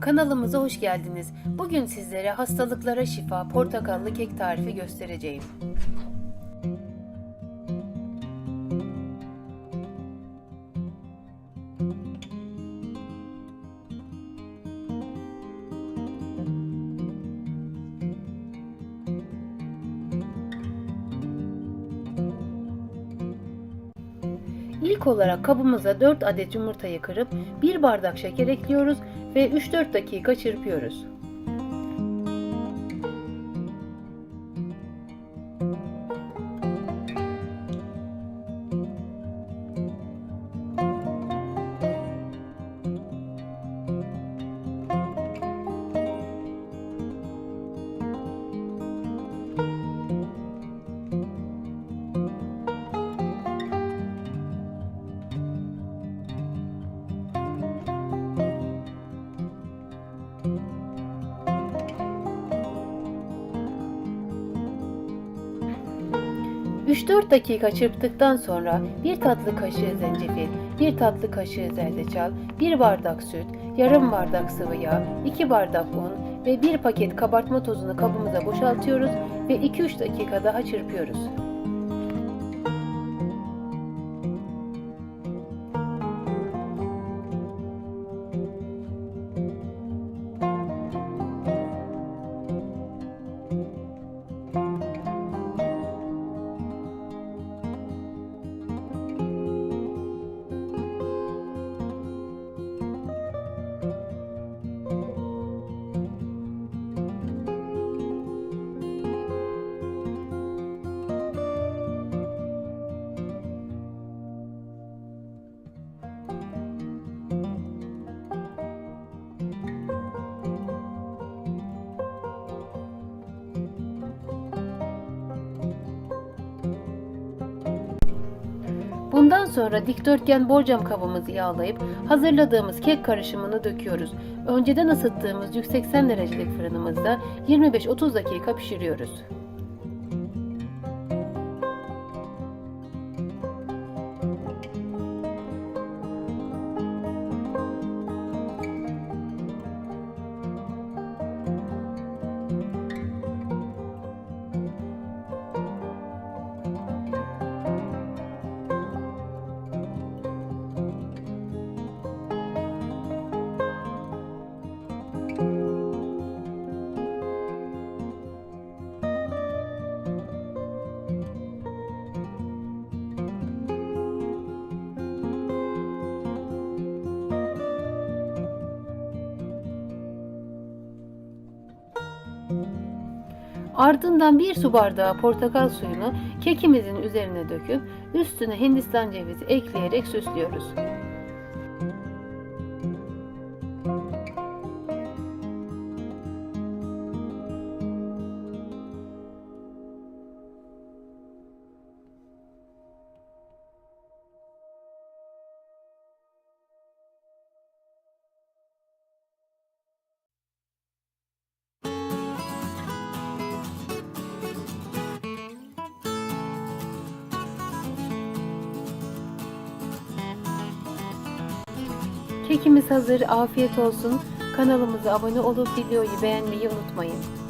Kanalımıza hoş geldiniz. Bugün sizlere hastalıklara şifa portakallı kek tarifi göstereceğim. İlk olarak kabımıza 4 adet yumurtayı kırıp 1 bardak şeker ekliyoruz ve 3-4 dakika çırpıyoruz. ...3-4 dakika çırptıktan sonra 1 tatlı kaşığı zencefil, 1 tatlı kaşığı zerdeçal, 1 bardak süt, yarım bardak sıvı yağ, 2 bardak un ve 1 paket kabartma tozunu kabımıza boşaltıyoruz ve 2-3 dakika daha çırpıyoruz. Bundan sonra dikdörtgen borcam kabımızı yağlayıp hazırladığımız kek karışımını döküyoruz. Önceden ısıttığımız 180 derecelik fırınımızda 25-30 dakika pişiriyoruz. Ardından 1 su bardağı portakal suyunu kekimizin üzerine döküp üstüne Hindistan cevizi ekleyerek süslüyoruz. Kekimiz hazır. Afiyet olsun. Kanalımıza abone olup videoyu beğenmeyi unutmayın.